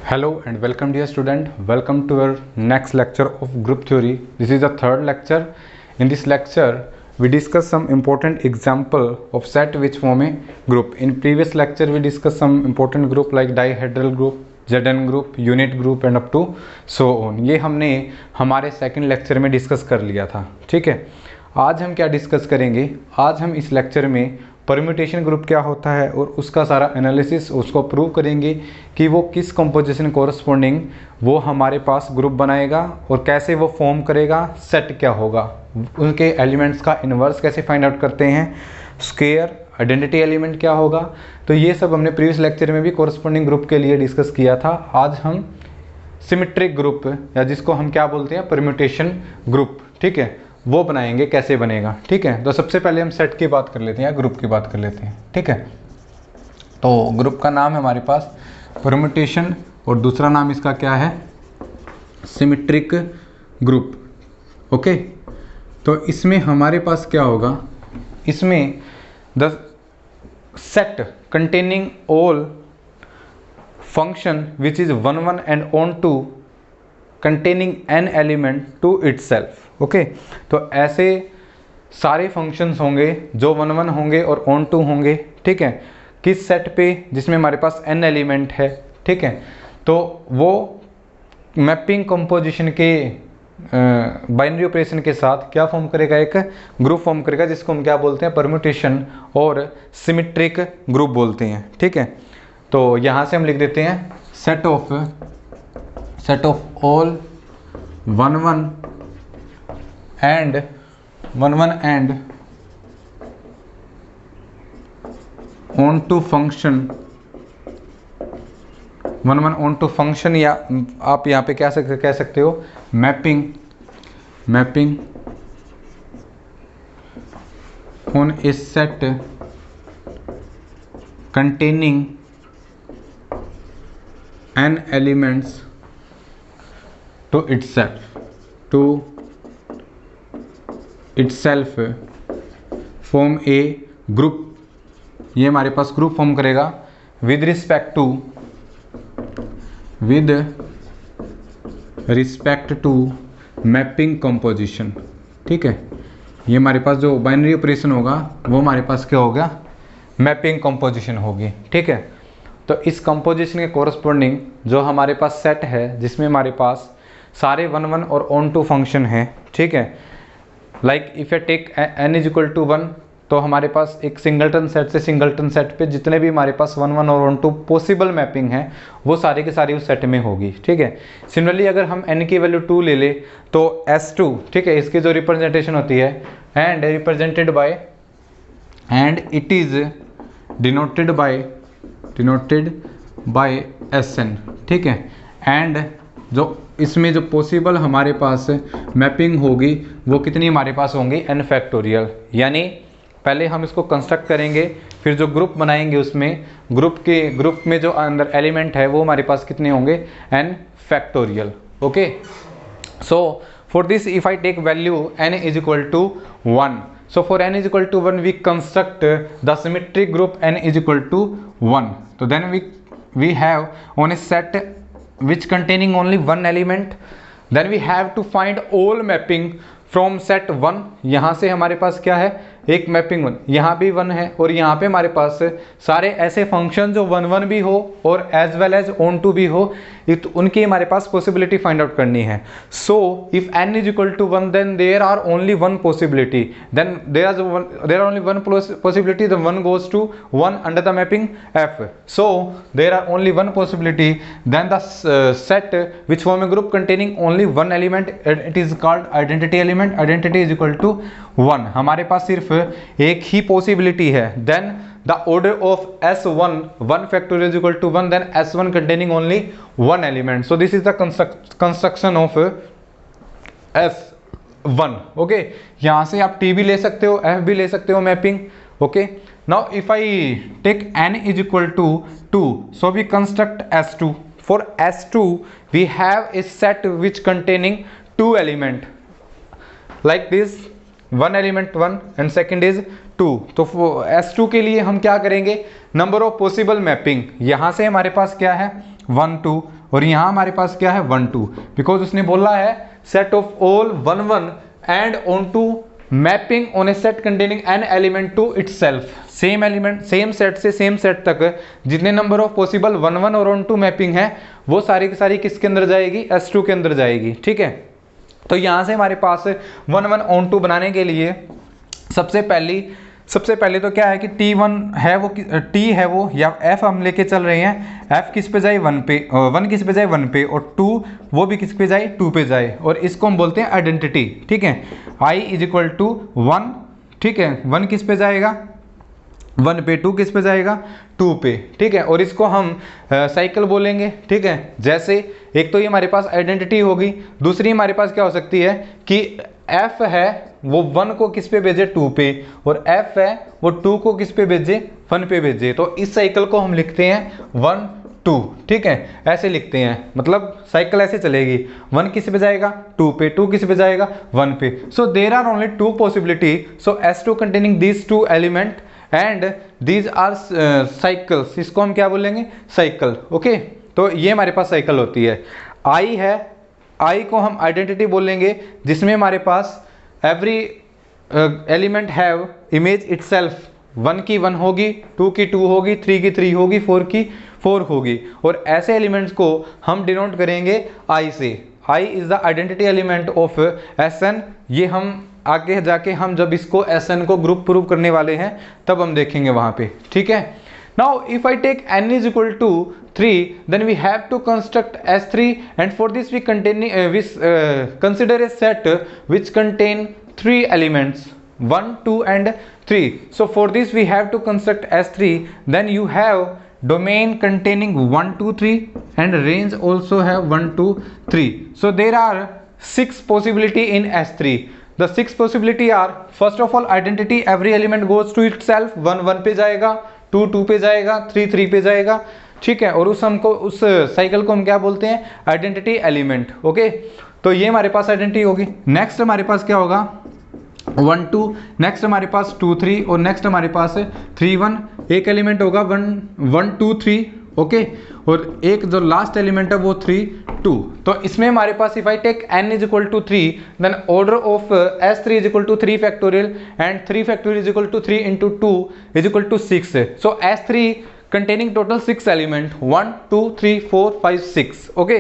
Hello and welcome dear student. Welcome to our next lecture of group theory. This is the third lecture. In this lecture we discuss some important example of set which form a group. In previous lecture we discussed some important group like dihedral group, Zn group, unit group and up to so on. ये हमने हमारे second lecture में discuss कर लिया था. ठीक है, आज हम क्या डिस्कस करेंगे? आज हम इस लेक्चर में परम्यूटेशन ग्रुप क्या होता है और उसका सारा एनालिसिस, उसको प्रूव करेंगे कि वो किस कंपोजिशन कोरस्पॉन्डिंग वो हमारे पास ग्रुप बनाएगा और कैसे वो फॉर्म करेगा, सेट क्या होगा, उनके एलिमेंट्स का इन्वर्स कैसे फाइंड आउट करते हैं, स्क्वायर आइडेंटिटी एलिमेंट क्या होगा. तो ये सब हमने प्रीवियस लेक्चर में भी कोरस्पॉन्डिंग ग्रुप के लिए डिस्कस किया था. आज हम सिमेट्रिक ग्रुप या जिसको हम क्या बोलते हैं परम्यूटेशन ग्रुप, ठीक है, वो बनाएंगे. कैसे बनेगा? ठीक है, तो सबसे पहले हम सेट की बात कर लेते हैं या ग्रुप की बात कर लेते हैं. ठीक है, तो ग्रुप का नाम है हमारे पास परम्यूटेशन और दूसरा नाम इसका क्या है? Symmetric group. ओके, तो इसमें हमारे पास क्या होगा? इसमें the set containing all function which is 1 1 and onto containing n element to itself. Okay, तो ऐसे सारे फंक्शंस होंगे जो 1 1 होंगे और ऑन टू होंगे. ठीक है, किस सेट पे? जिसमें हमारे पास n एलिमेंट है. ठीक है, तो वो मैपिंग कंपोजिशन के बाइनरी ऑपरेशन के साथ क्या फॉर्म करेगा? एक ग्रुप फॉर्म करेगा जिसको हम क्या बोलते हैं? परम्यूटेशन और सिमेट्रिक ग्रुप बोलते हैं. ठीक है, तो यहाँ से हम लिख देते हैं set of all 1 1 and 1 1 and on to function 1 1 on to function, या आप यहाँ पे क्या कह सकते हो mapping on a set containing n elements to itself form a group. ये हमारे पास ग्रुप फॉर्म करेगा with respect to mapping composition. ठीक है, ये हमारे पास जो बाइनरी ऑपरेशन होगा वो हमारे पास क्या होगा? मैपिंग कंपोजिशन होगी. ठीक है, तो इस कंपोजिशन के कोरस्पॉन्डिंग जो हमारे पास सेट है जिसमें हमारे पास सारे 1 1 और ऑन टू फंक्शन है. ठीक है, like if you take n is equal to 1, तो हमारे पास एक सिंगलटन सेट से सिंगलटन सेट पे जितने भी हमारे पास 1 1 और ऑन टू पॉसिबल मैपिंग है वो सारी की सारी उस सेट में होगी. ठीक है, सिमिलरली अगर हम n की वैल्यू 2 ले ले तो S2, ठीक है, इसकी जो रिप्रेजेंटेशन होती है and represented by and it is denoted by Sn. ठीक है, एंड जो इसमें जो पॉसिबल हमारे पास मैपिंग होगी वो कितनी हमारे पास होंगी? n factorial. यानी पहले हम इसको कंस्ट्रक्ट करेंगे, फिर जो ग्रुप बनाएंगे उसमें ग्रुप में जो अंदर एलिमेंट है वो हमारे पास कितने होंगे? n factorial. Okay, so for this if I take value n is equal to 1, so for n is equal to 1 we construct the symmetric group n is equal to 1. So then we have on a set which containing only one element, then we have to find all mapping from set 1. यहाँ से हमारे पास क्या है? एक mapping 1, यहाँ भी 1 है और यहाँ पे हमारे पास सारे ऐसे फंक्शन जो 1 1 भी हो और as well as onto भी हो, उनकी हमारे पास पॉसिबिलिटी फाइंड आउट करनी है. So if n is equal to 1 then there are only one possibility, then there are only one possibility, the 1 goes to 1 under the mapping f. So there are only one possibility, then the set which form a group containing only one element, it is called identity element. Identity is equal to 1. हमारे पास सिर्फ एक ही possibility है. Then the order of S1 1 factorial is equal to 1, then S1 containing only one element. So this is the construction of S1. Okay, यहां से आप T भी ले सकते हो, F भी ले सकते हो mapping. Okay, now if I take n is equal to 2, so we construct S2. For S2 we have a set which containing 2 element like this, one element 1 and second is 2, तो S2 के लिए हम क्या करेंगे, number of possible mapping, यहाँ से हमारे पास क्या है 1 2 और यहाँ हमारे पास क्या है 1 2, बिकॉज उसने बोला है set of all 1 1 and onto mapping on a set containing n element to itself. Same element same set से सेम सेट तक जितने नंबर ऑफ पॉसिबल 1 1 और ऑन टू मैपिंग है वो सारी की सारी किसके अंदर जाएगी, S2 के अंदर जाएगी। ठीक है, तो यहाँ से हमारे पास 1 1 ऑन टू बनाने के लिए सबसे पहले तो क्या है कि T1 है वो T है वो या F हम लेके चल रहे हैं, F किस पे जाए 1 पे, 1 किस पे जाए 1 पे और 2 वो भी किस पे जाए 2 पे जाए, और इसको हम बोलते हैं आइडेंटिटी। ठीक है, I इज इक्वल टू 1, ठीक है 1 किस पे जाएगा 1 पे, 2 किस पे जाएगा 2 पे। ठीक है, और इसको हम साइकिल बोलेंगे। ठीक है, जैसे एक तो ये हमारे पास आइडेंटिटी होगी, दूसरी हमारे पास क्या हो सकती है कि F है वो 1 को किस पे भेजे 2 पे, और F है वो 2 को किस पे भेजे 1 पे भेजे। तो इस साइकिल को हम लिखते हैं 1 2। ठीक है, ऐसे लिखते हैं, मतलब साइकिल ऐसे चलेगी, 1 किस पे जाएगा 2 पे, 2 किस पे जाएगा 1 पे। So there are only 2 possibility, so S2 containing these 2 element and these are cycles, इसको हम क्या बोलेंगे साइकिल। ओके, तो ये हमारे पास साइकिल होती है। I है, I को हम आइडेंटिटी बोलेंगे जिसमें हमारे पास every element have image itself, 1 की 1 होगी, 2 की 2 होगी, 3 की 3 होगी, 4 की 4 होगी, और ऐसे एलिमेंट्स को हम डिनोट करेंगे I से। I is the identity element of Sn। ये हम आगे जाके हम जब इसको Sn को ग्रुप प्रूव करने वाले हैं तब हम देखेंगे वहां पे। ठीक है, now if I take n is equal to 3 then we have to construct S3, and for this we consider a set which contain 3 elements 1 2 and 3. So for this we have to construct S3, then you have domain containing 1 2 3 and range also have 1 2 3. So there are 6 possibility in S3. The 6 possibility are, first of all identity, every element goes to itself, 1 1 पे जाएगा, 2 2 पे जाएगा, 3 3 पे जाएगा। ठीक है, और उस साइकिल को हम क्या बोलते हैं आइडेंटिटी एलिमेंट। ओके, तो ये हमारे पास आइडेंटिटी होगी। नेक्स्ट हमारे पास क्या होगा 1 2, नेक्स्ट हमारे पास 2 3 और नेक्स्ट हमारे पास 3 1। एक एलिमेंट होगा 1 2 3। ओके, और एक जो लास्ट एलिमेंट है वो 3 2। तो इसमें हमारे पास if I take n is equal to 3 then order of S3 is equal to 3 factorial and 3 factorial is equal to 3 into 2 is equal to 6। So S3 containing total 6 element 1 2 3 4 5 6. Okay,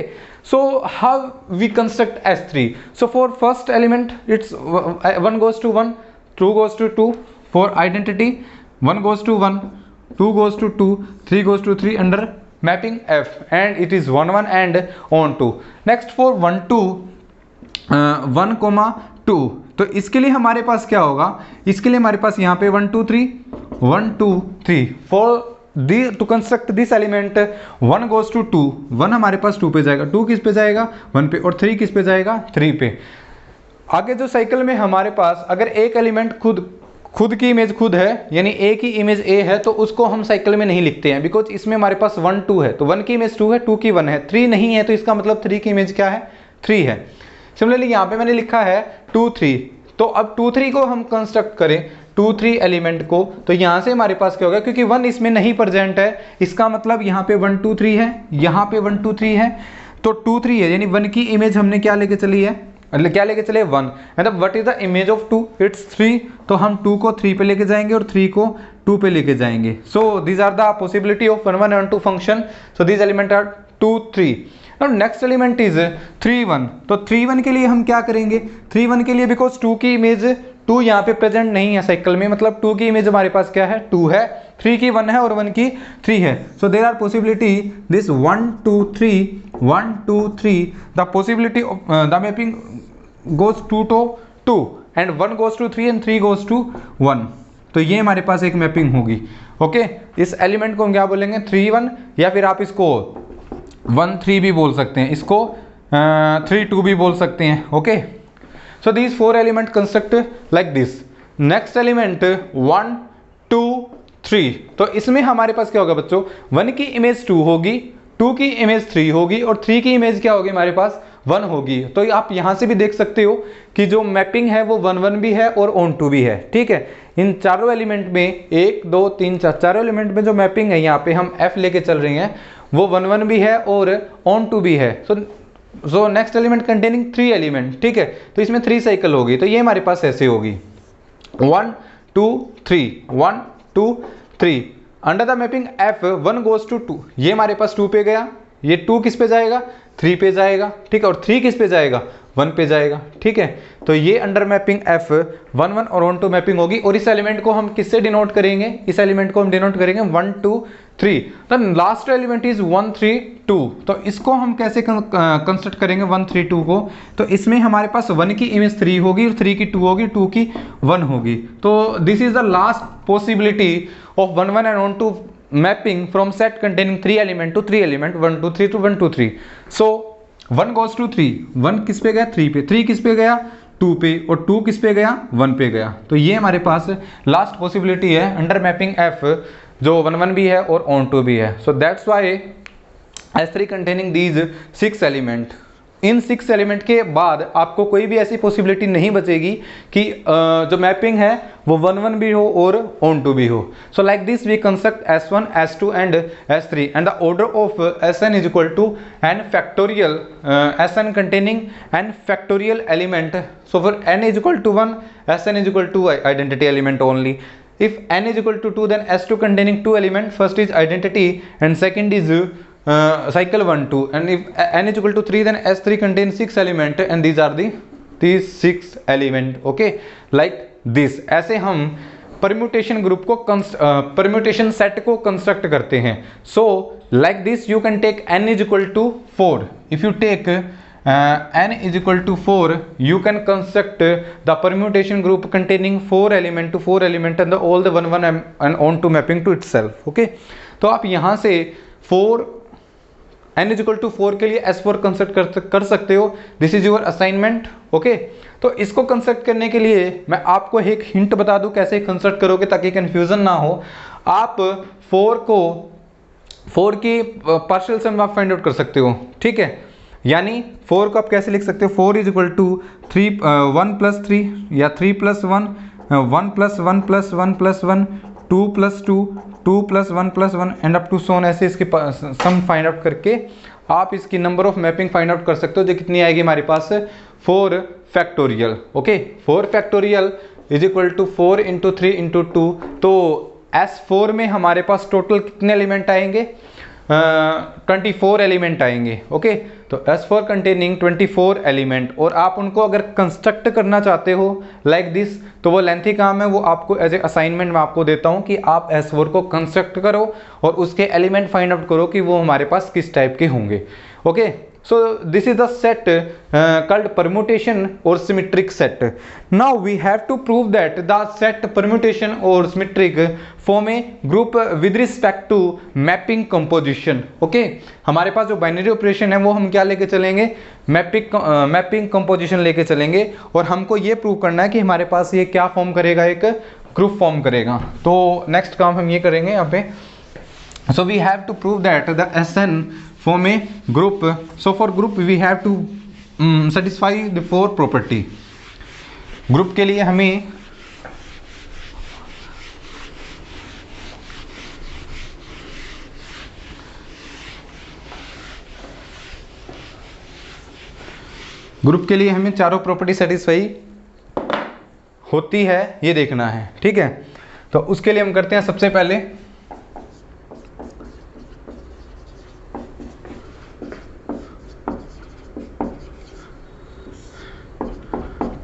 so how we construct S3? So for first element it's 1 goes to 1, 2 goes to 2. For identity 1 goes to 1, 2 goes to 2, 3 goes to 3 under mapping F, and it is 1 1 and on 2. Next for 1 2 1 2, तो इसके लिए हमारे पास क्या होगा, इसके लिए हमारे पास यहाँ पे 1 2 3 1 2 3 4 to construct this element 1 goes to 2, 1 हमारे पास 2 पे जाएगा, 2 किस पे जाएगा 1 पे, और 3 किस पे जाएगा 3 पे। आगे जो साइकिल में हमारे पास अगर एक एलिमेंट खुद की इमेज खुद है, यानी ए की इमेज ए है, तो उसको हम साइकिल में नहीं लिखते हैं, बिकॉज इसमें हमारे पास 1 2 है, तो 1 की इमेज 2 है, 2 की 1 है, 3 नहीं है, तो इसका मतलब 3 की इमेज क्या है 3 है। सिमिलरली यहाँ पे मैंने लिखा है 2 3, तो अब 2 3 को हम कंस्ट्रक्ट करें 2 3 एलिमेंट को, तो यहाँ से हमारे पास क्या होगा, क्योंकि 1 इसमें नहीं प्रेजेंट है, इसका मतलब यहाँ पे 1 2 3 है, यहाँ पे 1 2 3 है, तो 2 3 है, यानी 1 की इमेज हमने क्या लेके चली है, क्या लेके चले 1, मतलब what is the image of 2, it's 3, तो हम 2 को 3 पे लेके जाएंगे और 3 को 2 पे लेके जाएंगे। So these are the possibility of 1 1 and 2 function, so these element are 2 3। Now next element is 3 1, तो 3 1 के लिए हम क्या करेंगे, 3 1 के लिए बिकॉज 2 की इमेज 2 यहाँ पे प्रेजेंट नहीं है साइकिल में, मतलब 2 की इमेज हमारे पास क्या है 2 है, 3 की 1 है और 1 की 3 है। So there are possibility this 1 2 3 1 2 3, the possibility of the mapping goes 2 to 2 and 1 goes to 3 and 3 goes to 1, तो ये हमारे पास एक मैपिंग होगी। ओके, इस एलिमेंट को हम क्या बोलेंगे 3 1, या फिर आप इसको 1 3 भी बोल सकते हैं, इसको 3 2 भी बोल सकते हैं। Okay, so these 4 element construct like this. Next element 1 2 3, तो इसमें हमारे पास क्या होगा बच्चों, 1 की इमेज 2 होगी, 2 की इमेज 3 होगी और 3 की इमेज क्या होगी हमारे पास 1 होगी। तो आप यहाँ से भी देख सकते हो कि जो मैपिंग है वो 1 1 भी है और ऑन टू भी है, ठीक है। इन चारों एलिमेंट में 1 2 3 4 चारों एलिमेंट में जो मैपिंग है यहाँ पे हम f लेके चल रहे हैं वो 1 1 भी है और ऑन टू भी है। So next element containing 3 element, ठीक है। तो इसमें 3 साइकिल होगी, तो ये हमारे पास ऐसे होगी 1 2 3 1 2 3। Under the mapping f 1 goes to 2, ये हमारे पास 2 पे गया, ये 2 किस पे जाएगा 3 पे जाएगा, ठीक है, और 3 किस पे जाएगा 1 पे जाएगा, ठीक है। तो ये अंडर मैपिंग f 1 1 और ऑन टू मैपिंग होगी। और इस एलिमेंट को हम किससे डिनोट करेंगे, इस एलिमेंट को हम डिनोट करेंगे 1 2 3। The last element is 1 3 2। तो इसको हम कैसे कंस्ट्रक्ट करेंगे 1 3 2 को, तो इसमें हमारे पास 1 की इमेज 3 होगी, 3 की 2 होगी, 2 की 1 होगी। तो this is the last possibility of 1 1 and onto mapping from set containing 3 element to 3 element 1 2 3 to 1 2 3। so 1 goes to 3, 1 किस पे गया 3 पे, 3 किस पे गया 2 पे, और 2 किस पे गया 1 पे गया। तो ये हमारे पास लास्ट पॉसिबिलिटी है अंडर मैपिंग f जो 1 1 भी है और ऑन टू भी है। So that's why S3 containing these 6 element। In 6 element के बाद आपको कोई भी ऐसी पॉसिबिलिटी नहीं बचेगी कि जो मैपिंग है वो 1 1 भी हो और ऑन टू भी हो। So like this we construct S1 S2 and S3 and the order of Sn is equal to n factorial Sn containing n factorial element. So for n is equal to 1 Sn is equal to identity element only. If n is equal to 2 then S2 containing 2 element, first is identity and second is cycle 1 2, and if n is equal to 3 then S3 contains 6 element and these are these 6 element, okay, like this। ऐसे हम permutation group को permutation set को construct करते हैं। So like this you can take n is equal to 4। if you take n is equal to 4 you can construct the permutation group containing 4 element to 4 element and all the 1 1 and on to mapping to itself, okay। तो आप यहाँ से 4 n is equal to 4 के लिए S4 construct कर सकते हो। This is your assignment, okay. तो इसको कंस्ट्रक्ट करने के लिए मैं आपको एक हिंट बता दूं कैसे कंस्ट्रक्ट करोगे ताकि कंफ्यूजन ना हो। आप 4 की पार्शियल सम आप फाइंड आउट कर सकते हो, ठीक है। यानी 4 को आप कैसे लिख सकते हो 4 इज इक्वल टू 3 1 प्लस 3 या 3 plus 1 1 plus 1 plus 1 plus 1 2 plus 2 2 plus 1 plus 1 and up to so on. ऐसे इसके सम फाइंड आउट करके आप इसकी number of mapping find out कर सकते हो जो कितनी आएगी हमारे पास 4 factorial, okay. 4 factorial is equal to 4 into 3 into 2। तो S4 में हमारे पास टोटल कितने एलिमेंट आएंगे 24 एलिमेंट आएंगे, ओके। तो S4 कंटेनिंग 24 एलिमेंट, और आप उनको अगर कंस्ट्रक्ट करना चाहते हो लाइक दिस तो वो लेंथी काम है, वो आपको एज ए असाइनमेंट मैं आपको देता हूँ कि आप S4 को कंस्ट्रक्ट करो और उसके एलिमेंट फाइंड आउट करो कि वो हमारे पास किस टाइप के होंगे, okay. So this is the set called permutation or symmetric set. Now we have to prove that the set permutation or symmetric form a group with respect to mapping composition. Okay, हमारे पास जो binary operation है वो हम क्या लेके चलेंगे mapping composition लेके चलेंगे, और हमको ये प्रूव करना है कि हमारे पास ये क्या फॉर्म करेगा, एक ग्रुप फॉर्म करेगा। तो नेक्स्ट काम हम ये करेंगे यहाँ पे। So we have to prove that the Sn form a group. So for group we have to satisfy the 4 property। Group के लिए हमें चारों प्रॉपर्टी सेटिस्फाई होती है ये देखना है, ठीक है। तो उसके लिए हम करते हैं सबसे पहले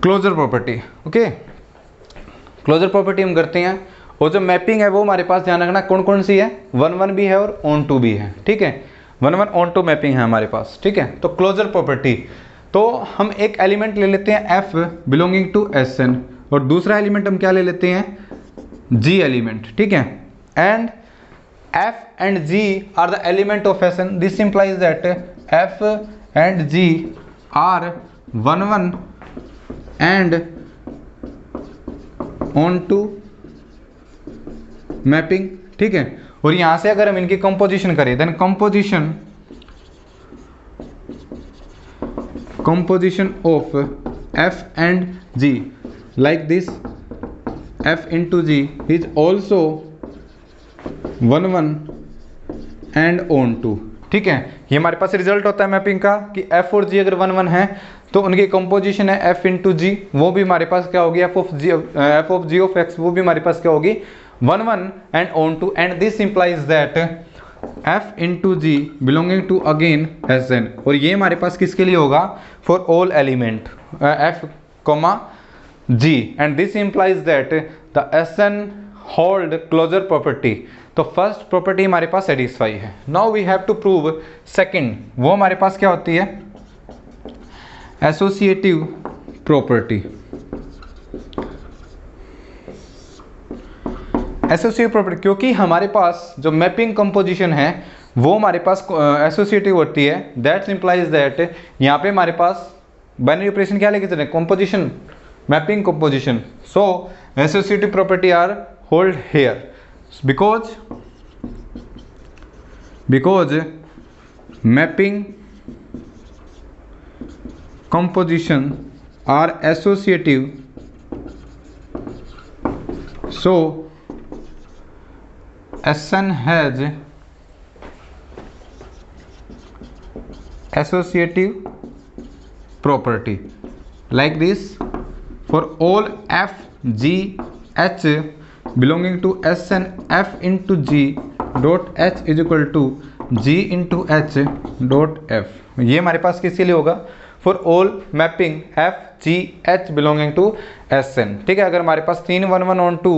closure property, okay. Closure property हम करते हैं, और जो मैपिंग है वो हमारे पास ध्यान रखना कौन कौन सी है 1 1 भी है और ऑन टू भी है, ठीक है। 1 1 ऑन टू मैपिंग है हमारे पास, ठीक है। तो क्लोजर प्रॉपर्टी, तो हम एक एलिमेंट ले लेते हैं f बिलोंगिंग टू Sn, और दूसरा एलिमेंट हम क्या ले लेते हैं G एलिमेंट, ठीक है। And f and G are the element of Sn। This implies that f and G are 1 1 and on to mapping, ठीक है। और यहां से अगर हम इनकी कंपोजिशन करें then composition composition of F and G like this, F into G is also 1 1 and on 2। ठीक है, ये हमारे पास रिजल्ट होता है मैपिंग का कि F और G अगर 1 1 है तो उनकी कंपोजिशन है F इंटू जी, वो भी हमारे पास क्या होगी F of G of X, वो भी हमारे पास क्या होगी 1 1 and on 2, and this implies that F into G belonging to again Sn, और ये हमारे पास किसके लिए होगा for all element F comma G, and this implies that the Sn hold closure property. तो फर्स्ट प्रॉपर्टी हमारे पास सेटिस्फाई है। Now we have to prove second, वो हमारे पास क्या होती है एसोसिएटिव प्रॉपर्टी। एसोसिएटिव प्रॉपर्टी क्योंकि हमारे पास जो मैपिंग कंपोजिशन है वो हमारे पास एसोसिएटिव होती है, दैट इंप्लाइज दैट यहाँ पे हमारे पास बाइनरी ऑपरेशन क्या लेके चल रहे हैं composition, mapping composition. So associative property are hold here because mapping composition are associative, so Sn has associative property like this for all F G H belonging to Sn F into G dot H is equal to G into H dot F। ये हमारे पास किसके लिए होगा for all mapping F G H belonging to Sn। ठीक है, अगर हमारे पास 3 1 1 on 2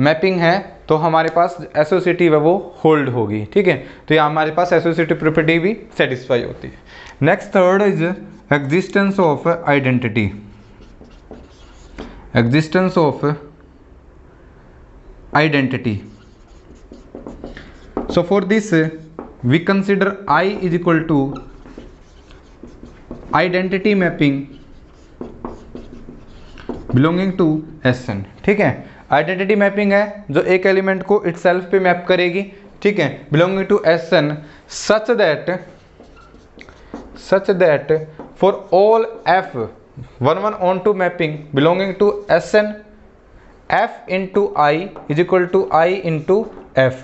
मैपिंग है तो हमारे पास एसोसिएटिव है वो होल्ड होगी। ठीक है, तो यहाँ हमारे पास एसोसिएटिव प्रॉपर्टी भी सेटिस्फाई होती है। Next third is existence of identity. Existence of identity. So for this we consider I is equal to identity mapping belonging to Sn। ठीक है, आइडेंटिटी मैपिंग है जो एक एलिमेंट को इटसेल्फ पे मैप करेगी। ठीक है, belonging to Sn such that for all F 1 1 on 2 mapping belonging to Sn F into I is equal to I into F,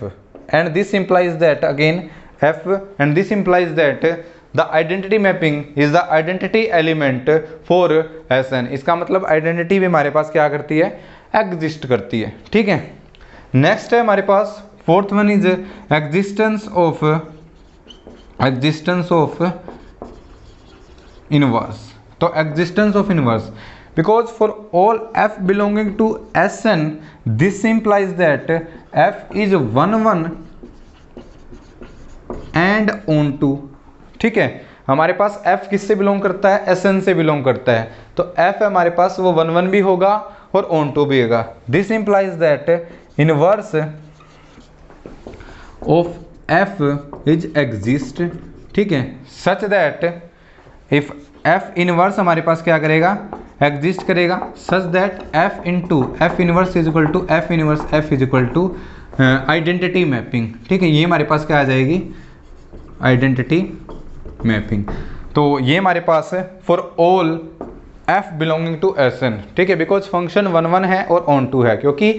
and this implies that again F, and this implies that the identity mapping is the identity element for Sn। इसका मतलब identity भी हमारे पास क्या करती है exist करती है। ठीक है, नेक्स्ट है हमारे पास fourth one is existence of inverse. तो existence of inverse because for all F belonging to Sn this implies that F is 1 1 and on 2। ठीक है, हमारे पास F किससे बिलोंग करता है Sn से बिलोंग करता है, तो F है हमारे पास वो 1 1 भी होगा और on 2 भी होगा। This implies that inverse of F is exist। ठीक है, such that if F inverse हमारे पास क्या करेगा एग्जिस्ट करेगा, such that F into F inverse is equal to F inverse F is equal to identity mapping. ठीक है, ये हमारे पास क्या आ जाएगी आइडेंटिटी मैपिंग। तो ये हमारे पास है for all F belonging to Sn। ठीक है, बिकॉज फंक्शन 1 1 है और ऑन 2 है, क्योंकि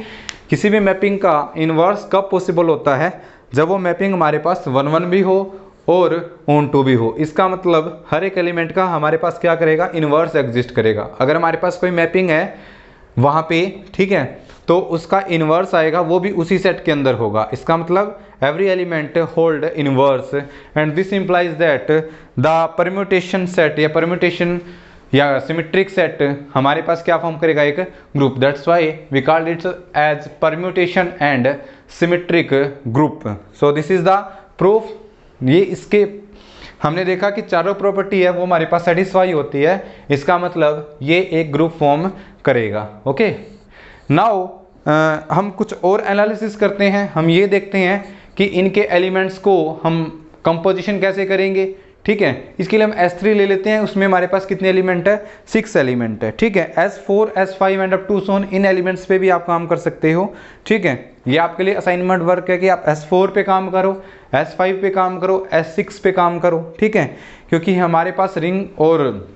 किसी भी मैपिंग का इनवर्स कब पॉसिबल होता है जब वो मैपिंग हमारे पास 1 1 भी हो और ऑन 2 भी हो। इसका मतलब हर एक एलिमेंट का हमारे पास क्या करेगा इन्वर्स एग्जिस्ट करेगा। अगर हमारे पास कोई मैपिंग है वहाँ पे, ठीक है, तो उसका इन्वर्स आएगा वो भी उसी सेट के अंदर होगा। इसका मतलब every element hold inverse, and this implies that the permutation set या परम्यूटेशन या सिमेट्रिक सेट हमारे पास क्या फॉर्म करेगा एक group. That's why we called it as permutation and symmetric group. So this is the proof. ये इसके हमने देखा कि चारों प्रॉपर्टी है वो हमारे पास सेटिस्फाई होती है, इसका मतलब ये एक ग्रुप फॉर्म करेगा। ओके, नाउ हम कुछ और एनालिसिस करते हैं। हम ये देखते हैं कि इनके एलिमेंट्स को हम कंपोजिशन कैसे करेंगे। ठीक है, इसके लिए हम S3 ले लेते हैं। उसमें हमारे पास कितने एलिमेंट है 6 एलिमेंट है। ठीक है, S4 S5 and up to so on in elements पे भी आप काम कर सकते हो। ठीक है, ये आपके लिए असाइनमेंट वर्क है कि आप S4 पे काम करो, S5 पे काम करो, S6 पे काम करो। ठीक है, क्योंकि हमारे पास रिंग और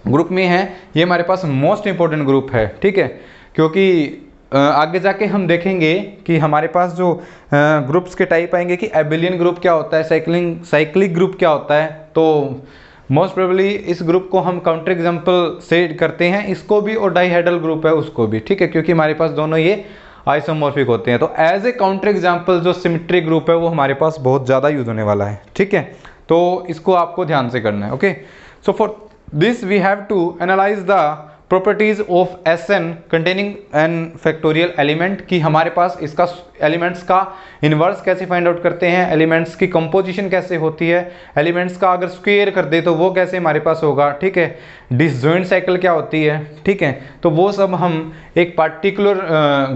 ग्रुप में है, ये हमारे पास मोस्ट इंपॉर्टेंट ग्रुप है, ठीक है, क्योंकि आगे जाके हम देखेंगे कि हमारे पास जो ग्रुप्स के टाइप आएंगे कि एबिलियन ग्रुप क्या होता है, साइक्लिक ग्रुप क्या होता है। तो मोस्ट प्रोबेबली इस ग्रुप को हम काउंटर एग्जांपल से करते हैं, इसको भी, और डाइहेड्रल ग्रुप है उसको भी, ठीक है, क्योंकि हमारे पास दोनों ये आइसोमॉर्फिक होते हैं। तो एज ए काउंटर एग्जांपल जो सिमेट्रिक ग्रुप है वो हमारे पास बहुत ज़्यादा यूज होने वाला है, ठीक है, तो इसको आपको ध्यान से करना है। Okay, so for this we have to analyse the properties of Sn containing n factorial element, कि हमारे पास इसका एलिमेंट्स का इन्वर्स कैसे फाइंड आउट करते हैं, एलिमेंट्स की कंपोजिशन कैसे होती है, एलिमेंट्स का अगर स्क्वायर कर दे तो वो कैसे हमारे पास होगा, ठीक है, डिसजॉइंट साइकिल क्या होती है, ठीक है, तो वो सब हम एक पार्टिकुलर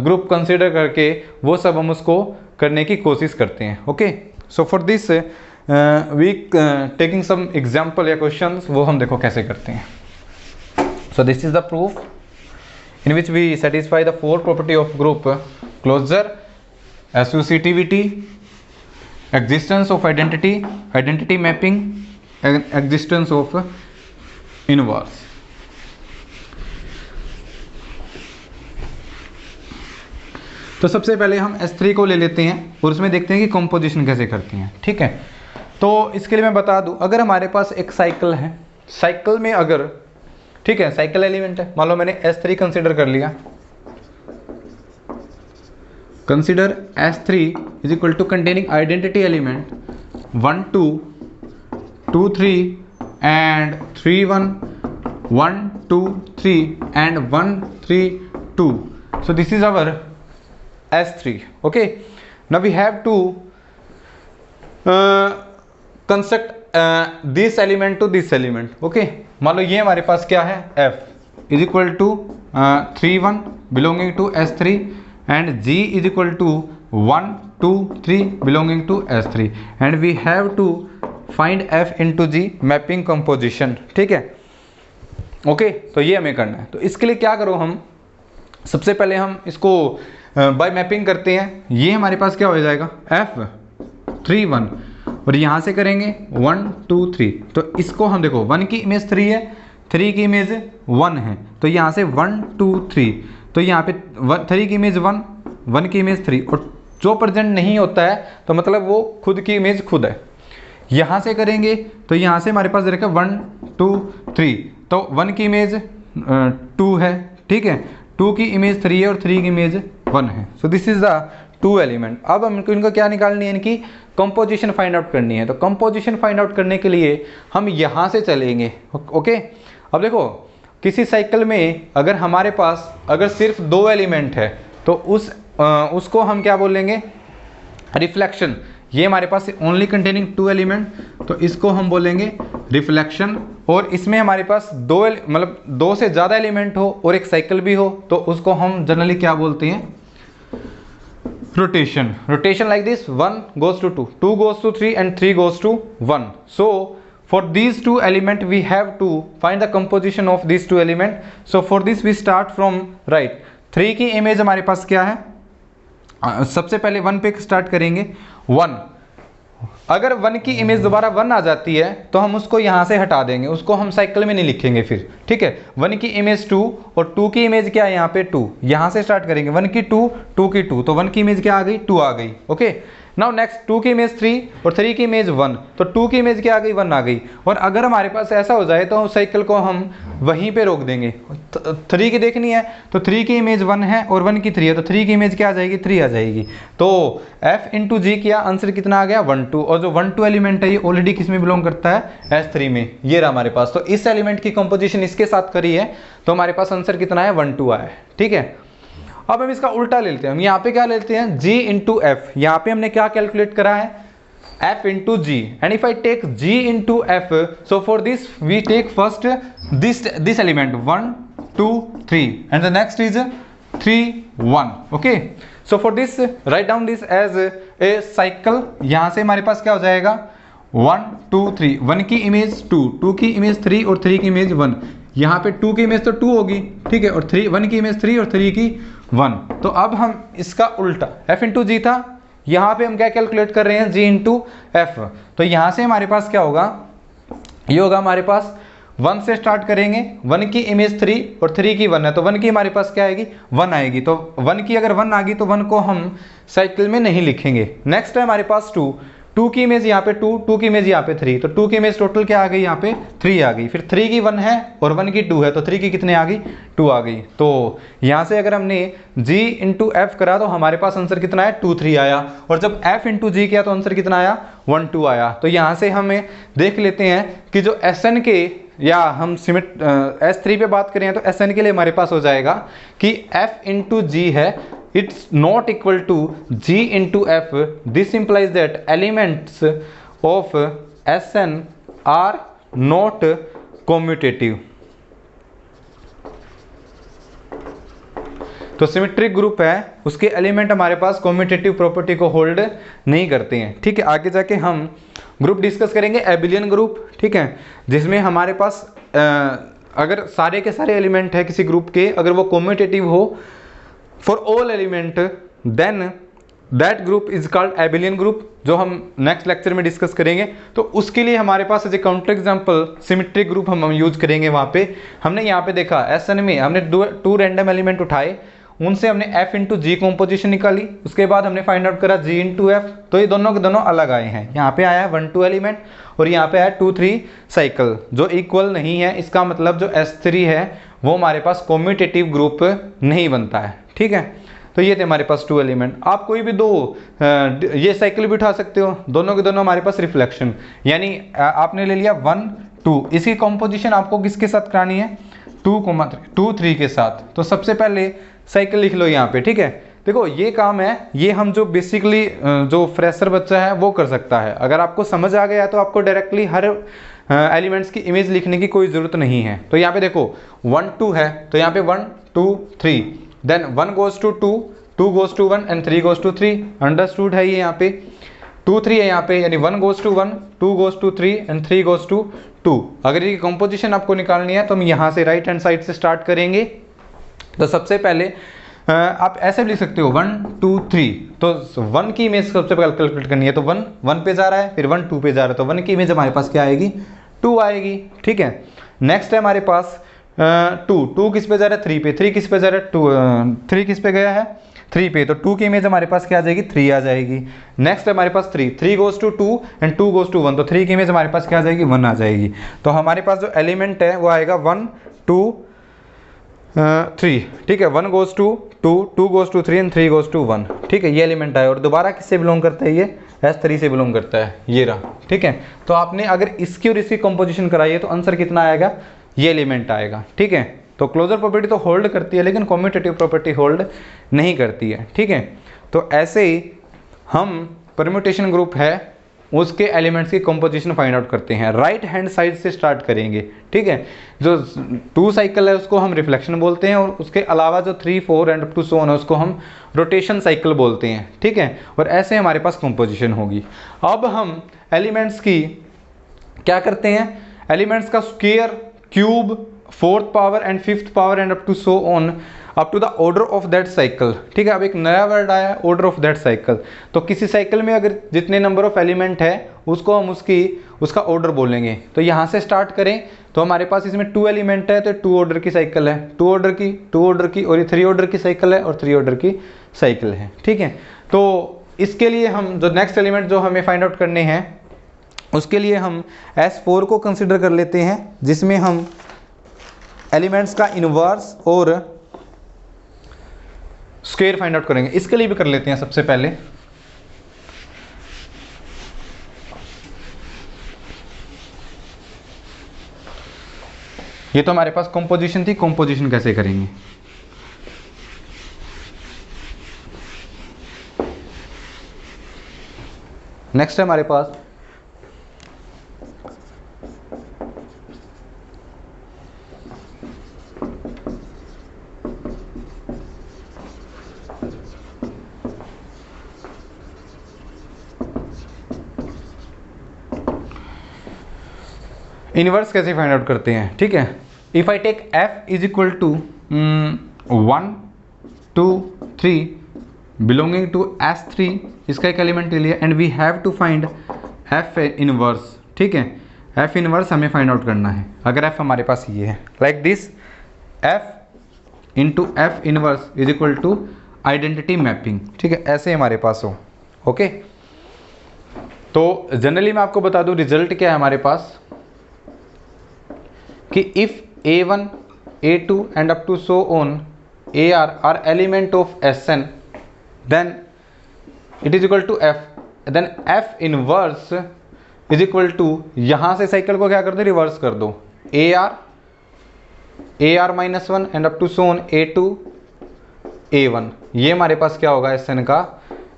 ग्रुप कंसिडर करके वो सब हम उसको करने की कोशिश करते हैं। Okay, so for this we taking some example या क्वेश्चंस, वो हम देखो कैसे करते हैं। So this is the proof in which we satisfy the four property of group: closure, associativity, existence of identity mapping, and existence of inverse. तो सबसे पहले हम S3 को ले लेते हैं और उसमें देखते हैं कि कंपोजिशन कैसे करते हैं, ठीक है। तो इसके लिए मैं बता दूं, अगर हमारे पास एक साइकिल है, साइकिल में अगर, ठीक है, साइकिल एलिमेंट है, मान लो मैंने S3 कंसीडर कर लिया, consider S3 is equal to containing identity element 1 2 2 3 and 3 1 1 2 3 and 1 3 2. So this is our S3. Okay, now we have to construct this element to this element. Okay, मान लो ये हमारे पास क्या है, F is equal to 3 1 belonging to S3 and G is equal to 1 2 3 belonging to S3 and we have to find F into G mapping composition, ठीक है। Okay, तो ये हमें करना है। तो इसके लिए क्या करो, हम सबसे पहले हम इसको बाय मैपिंग करते हैं। ये हमारे पास क्या हो जाएगा, F 3 1 और यहाँ से करेंगे 1 2 3, तो इसको हम देखो 1 की इमेज 3 है, 3 की इमेज 1 है, तो यहाँ से 1 2 3, तो यहाँ पे 3 की इमेज 1 1 की इमेज 3, और जो प्रेजेंट नहीं होता है तो मतलब वो खुद की इमेज खुद है। यहाँ से करेंगे तो यहाँ से हमारे पास रहेगा 1 2 3, तो 1 की इमेज 2 है, ठीक है, 2 की इमेज 3 है और 3 की इमेज 1 है। सो दिस इज द 2 एलिमेंट। अब हमको इनको क्या निकालनी है, इनकी कंपोजिशन फाइंड आउट करनी है। तो कंपोजिशन फाइंड आउट करने के लिए हम यहाँ से चलेंगे। ओके, अब देखो किसी साइकिल में अगर हमारे पास अगर सिर्फ 2 एलिमेंट है तो उसको हम क्या बोलेंगे, रिफ्लेक्शन। ये हमारे पास ओनली कंटेनिंग 2 एलिमेंट, तो इसको हम बोलेंगे रिफ्लेक्शन। और इसमें हमारे पास 2 से ज़्यादा एलिमेंट हो और एक साइकिल भी हो तो उसको हम जनरली क्या बोलते हैं, rotation. Rotation like this, 1 goes to 2, 2 goes to 3 and 3 goes to 1. So for these 2 element we have to find the composition of these 2 element. So for this we start from right. 3 की image हमारे पास क्या है, सबसे पहले 1 पे start करेंगे। 1 अगर 1 की इमेज दोबारा 1 आ जाती है तो हम उसको यहाँ से हटा देंगे, उसको हम साइकिल में नहीं लिखेंगे फिर, ठीक है। 1 की इमेज 2 और 2 की इमेज क्या है, यहाँ पे 2, यहाँ से स्टार्ट करेंगे। 1 की 2 2 की 2, तो 1 की इमेज क्या आ गई, 2 आ गई। ओके, नाउ नेक्स्ट 2 की इमेज 3 और 3 की इमेज 1, तो 2 की इमेज क्या आ गई, 1 आ गई। और अगर हमारे पास ऐसा हो जाए तो साइकिल को हम वहीं पे रोक देंगे। 3 की देखनी है तो 3 की इमेज 1 है और 1 की 3 है, तो 3 की इमेज क्या आ जाएगी, 3 आ जाएगी। तो F इंटू G किया, आंसर कितना आ गया, 1 2, और जो 1 2 एलिमेंट है ये ऑलरेडी किस में बिलोंग करता है, S3 में, ये रहा हमारे पास। तो इस एलिमेंट की कंपोजिशन इसके साथ करी है तो हमारे पास आंसर कितना है, 1 2 आया है, ठीक है। अब हम इसका उल्टा लेते हैं, हम यहाँ पे क्या लेते हैं, G इंटू F। यहाँ पे हमने क्या कैलकुलेट करा है, F into G, and if I take G into F, so for this we take first this element 1 2 3 and the next is 3 1। Okay, so for this write down this as a cycle. यहाँ से हमारे पास क्या हो जाएगा, 1 2 3, 1 की image 2, 2 की image 3 और 3 की इमेज 1। यहाँ पे 2 की इमेज तो 2 होगी, ठीक है, और 1 की इमेज 3 और 3 की 1। तो अब हम इसका उल्टा, F इंटू G था, यहाँ पे हम क्या कैलकुलेट कर रहे हैं, G इंटू F। तो यहाँ से हमारे पास क्या होगा, ये होगा हमारे पास 1 से स्टार्ट करेंगे, 1 की इमेज 3 और 3 की 1 है, तो 1 की हमारे पास क्या आएगी, 1 आएगी। तो 1 की अगर 1 आ गई तो 1 को हम साइकिल में नहीं लिखेंगे। नेक्स्ट है हमारे पास 2 की इमेज यहाँ पे 2 की इमेज यहाँ पे 3, तो 2 की इमेज टोटल क्या आ गई, यहाँ पे 3 आ गई। फिर 3 की 1 है और 1 की 2 है, तो 3 की कितने आ गई, 2 आ गई। तो यहाँ से अगर हमने G इंटू एफ करा तो हमारे पास आंसर कितना है, 2 3 आया। और जब F इंटू जी किया तो आंसर कितना आया, 1 2 आया। तो यहाँ से हमें देख लेते हैं कि जो SN के, या हम S3 पे बात करें तो SN के लिए हमारे पास हो जाएगा कि F इंटू जी है, it's not equal to G into F. This implies that elements of SN are not commutative. तो सिमेट्रिक ग्रुप है, उसके एलिमेंट हमारे पास कॉम्यूटेटिव प्रॉपर्टी को होल्ड नहीं करते हैं। ठीक है, आगे जाके हम ग्रुप डिस्कस करेंगे एबिलियन ग्रुप। ठीक है, जिसमें हमारे पास अगर सारे के सारे एलिमेंट है किसी ग्रुप के, अगर वो कॉम्यूटेटिव हो for all element, then that group is called abelian group, जो हम नेक्स्ट लेक्चर में डिस्कस करेंगे। तो उसके लिए हमारे पास as a counter example symmetric group हम यूज करेंगे। वहां पे हमने यहाँ पे देखा SN में हमने 2 रैंडम एलिमेंट उठाए, उनसे हमने F इंटू जी कॉम्पोजिशन निकाली, उसके बाद हमने फाइंड आउट करा G इंटू एफ, तो ये दोनों के दोनों अलग आए हैं। यहाँ पे आया है 1 2 एलिमेंट और यहाँ पे आया 2 3 साइकिल, जो इक्वल नहीं है। इसका मतलब जो S3 है वो हमारे पास कॉम्यूटेटिव ग्रुप नहीं बनता है। ठीक है, तो ये थे हमारे पास 2 एलिमेंट। आप कोई भी 2 ये साइकिल भी उठा सकते हो, दोनों के दोनों हमारे पास रिफ्लेक्शन, यानी आपने ले लिया 1 2, इसकी कॉम्पोजिशन आपको किसके साथ करानी है, 2 3 के साथ। तो सबसे पहले साइकिल लिख लो यहाँ पे। ठीक है, देखो ये काम है, ये हम जो बेसिकली जो फ्रेशर बच्चा है वो कर सकता है। अगर आपको समझ आ गया तो आपको डायरेक्टली हर एलिमेंट्स की इमेज लिखने की कोई ज़रूरत नहीं है। तो यहाँ पे देखो 1 2 है, तो यहाँ पे 1 2 3, then 1 goes to 2, 2 goes to 1 and 3 goes to 3। Understood है ये, यहाँ पे 2 3 है यहाँ पे, यानी 1 goes to 1, 2 goes to 3 and 3 goes to 2। अगर ये कंपोजिशन आपको निकालनी है तो हम यहाँ से राइट हैंड साइड से स्टार्ट करेंगे। तो सबसे पहले आप ऐसे भी लिख सकते हो 1 2 3, तो 1 की इमेज सबसे पहले कैलकुलेट करनी है, तो 1 1 पे जा रहा है, फिर 1 2 पे जा रहा है, तो 1 की इमेज हमारे पास क्या आएगी, 2 आएगी। ठीक है, नेक्स्ट है हमारे पास 2 किस पे जा रहा है, 3 पे, 3 किस पे जा रहा है, 3 किस पे गया है, 3 पे, तो 2 की इमेज हमारे पास क्या आ जाएगी, 3 आ जाएगी। नेक्स्ट है हमारे पास 3 goes to 2 and 2 goes to 1, तो 3 की इमेज हमारे पास क्या आ जाएगी, 1 आ जाएगी। तो हमारे पास जो एलिमेंट है वो आएगा 1 2 3। ठीक है, 1 goes to 2, 2 goes to 3 and 3 goes to 1। ठीक है, ये एलिमेंट आया। और दोबारा किससे बिलोंग करता है, ये S3 से बिलोंग करता है, ये रहा। ठीक है, तो आपने अगर इसकी और इसकी कंपोजिशन कराई है तो आंसर कितना आएगा, ये एलिमेंट आएगा। ठीक है, तो क्लोजर प्रॉपर्टी तो होल्ड करती है लेकिन कम्यूटेटिव प्रॉपर्टी होल्ड नहीं करती है। ठीक है, तो ऐसे ही हम परम्यूटेशन ग्रुप है उसके एलिमेंट्स की कंपोजिशन फाइंड आउट करते हैं। राइट हैंड साइड से स्टार्ट करेंगे। ठीक है, जो 2 साइकिल है उसको हम रिफ्लेक्शन बोलते हैं, और उसके अलावा जो 3 4 and up to so on है उसको हम रोटेशन साइकिल बोलते हैं। ठीक है, और ऐसे हमारे पास कंपोजिशन होगी। अब हम एलिमेंट्स की क्या करते हैं, एलिमेंट्स का square, cube, 4th power and 5th power and up to so on up to the order of that cycle. ठीक है, अब एक नया वर्ड आया, ऑर्डर ऑफ दैट साइकिल। तो किसी साइकिल में अगर जितने नंबर ऑफ एलिमेंट है उसको हम उसका ऑर्डर बोलेंगे। तो यहाँ से स्टार्ट करें तो हमारे पास इसमें 2 एलिमेंट है, तो 2 ऑर्डर की साइकिल है, 2 ऑर्डर की, और ये 3 ऑर्डर की साइकिल है और 3 ऑर्डर की साइकिल है। ठीक है, तो इसके लिए हम जो नेक्स्ट एलिमेंट जो हमें फाइंड आउट करने हैं उसके लिए हम S4 को कंसिडर कर लेते हैं, जिसमें हम एलिमेंट्स का इनवर्स और स्क्वायर फाइंड आउट करेंगे। इसके लिए भी कर लेते हैं सबसे पहले। ये तो हमारे पास कंपोजिशन थी, कंपोजिशन कैसे करेंगे। नेक्स्ट है हमारे पास इनवर्स कैसे फाइंड आउट करते हैं। ठीक है, if I take F is equal to 1 2 3 belonging to S3, इसका एक एलिमेंट ले लिया, and we have to find F inverse. ठीक है, एफ इनवर्स हमें फाइंड आउट करना है। अगर एफ हमारे पास ये है like this, F into F inverse is equal to identity mapping, ठीक है, ऐसे हमारे पास हो। ओके, तो जनरली मैं आपको बता दूं रिजल्ट क्या है हमारे पास, कि if A1 A2 and up to so on AR R element of Sn then it is equal to F, then F inverse is equal to, यहां से साइकिल को क्या कर दो, रिवर्स कर दो, AR minus one and up to so on A2 A1, ये हमारे पास क्या होगा Sn का,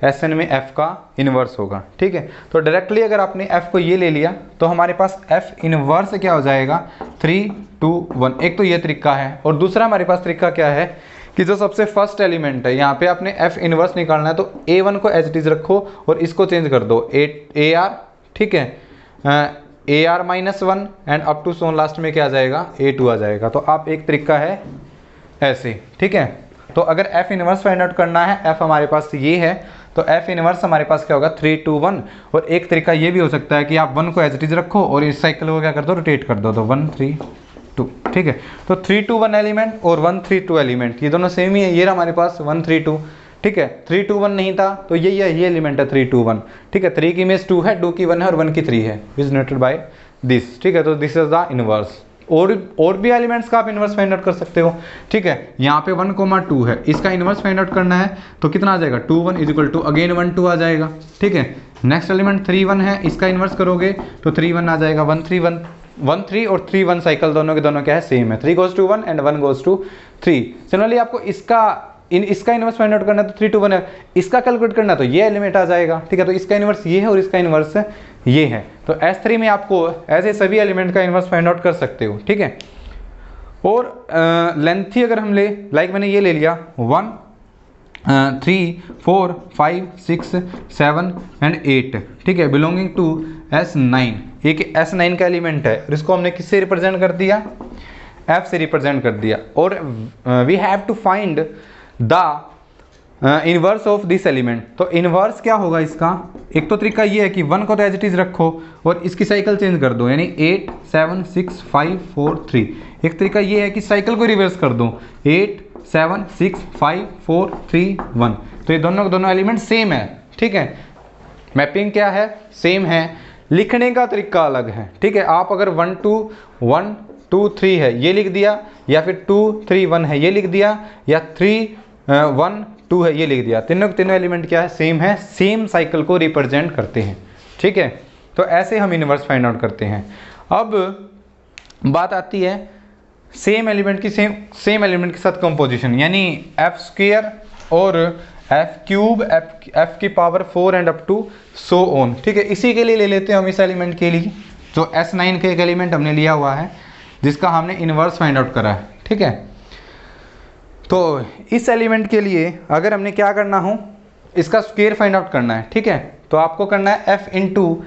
Sn में F का इनवर्स होगा। ठीक है, तो डायरेक्टली अगर आपने F को ये ले लिया तो हमारे पास F इनवर्स क्या हो जाएगा, 3 2 1। एक तो ये तरीका है, और दूसरा हमारे पास तरीका क्या है कि जो सबसे फर्स्ट एलिमेंट है यहाँ पे आपने F इनवर्स निकालना है, तो A1 को एज इट इज रखो और इसको चेंज कर दो AR, ठीक है, AR minus one and up to so on last में क्या आ जाएगा, A2 आ जाएगा। तो आप एक तरीका है ऐसे, ठीक है। तो अगर F इनवर्स फाइंड आउट करना है, F हमारे पास ये है, तो F इनवर्स हमारे पास क्या होगा, 3 2 1। और एक तरीका ये भी हो सकता है कि आप 1 को एज इट इज रखो और इस साइकिल को क्या कर दो, रोटेट कर दो, तो 1 3 2, ठीक है। तो 3 2 1 एलिमेंट और 1 3 2 एलिमेंट, ये दोनों सेम ही है, ये रहा हमारे पास 1 3 2, ठीक है। 3 2 1 नहीं था तो यही है, ये एलिमेंट है 3 2 1, ठीक है। 3 की इमेज 2 है, 2 की 1 है और 1 की 3 है, इज नोटेड बाय दिस, ठीक है। तो दिस इज द इनवर्स। और भी एलिमेंट्स का आप इनवर्स फाइंड आउट कर सकते हो, ठीक है। यहाँ पे 1 2 है, इसका इनवर्स फाइंड आउट करना है तो कितना आ जाएगा, 2 1 इज इक्वल टू अगेन 1 2 आ जाएगा, ठीक है। नेक्स्ट एलिमेंट 3 1 है, इसका इनवर्स करोगे तो 3 1 आ जाएगा, 1 3 1 1 3 और 3 1 साइकिल दोनों के दोनों क्या है, सेम है, 3 goes to 1 and 1 goes to 3। Generally आपको इसका इनवर्स फाइंड आउट करना है तो 3 2 1 है, इसका कैलकुलेट करना है तो ये एलिमेंट आ जाएगा, ठीक है। तो इसका इनवर्स ये है और इसका इनवर्स ये है, तो S3 में आपको ऐसे सभी एलिमेंट का इनवर्स फाइंड आउट कर सकते हो, ठीक है। और लेंथी अगर हम ले, लाइक मैंने ये ले लिया 1 3 4 5 6 7 एंड 8, ठीक है, बिलोंगिंग टू S9, एक S9 का एलिमेंट है और इसको हमने किससे रिप्रेजेंट कर दिया, F से रिप्रेजेंट कर दिया। और we have to find the inverse of this element. तो इनवर्स क्या होगा इसका, एक तो तरीका ये है कि 1 को तो एज इट इज रखो और इसकी साइकिल चेंज कर दो, यानी 8 7 6 5 4 3। एक तरीका ये है कि साइकिल को रिवर्स कर दो, 8 7 6 5 4 3 1। तो ये दोनों एलिमेंट सेम है, ठीक है। मैपिंग क्या है, सेम है, लिखने का तरीका अलग है, ठीक है। आप अगर 1 2 3 है ये लिख दिया, या फिर 2 3 1 है ये लिख दिया, या 3 1 2 है ये लिख दिया, तीनों एलिमेंट क्या है, सेम है, सेम साइकिल को रिप्रेजेंट करते हैं, ठीक है। तो ऐसे हम इनवर्स फाइंड आउट करते हैं। अब बात आती है सेम एलिमेंट की सेम एलिमेंट के साथ कंपोजिशन, यानी एफ स्क्वायर और एफ क्यूब, एफ की power 4 and up to so on, ठीक है। इसी के लिए ले लेते हैं हम इस एलिमेंट के लिए, जो S9 का एक एलिमेंट हमने लिया हुआ है जिसका हमने इनवर्स फाइंड आउट करा है, ठीक है। तो इस एलिमेंट के लिए अगर हमने क्या करना हो, इसका स्क्वायर फाइंड आउट करना है, ठीक है। तो आपको करना है f इंटू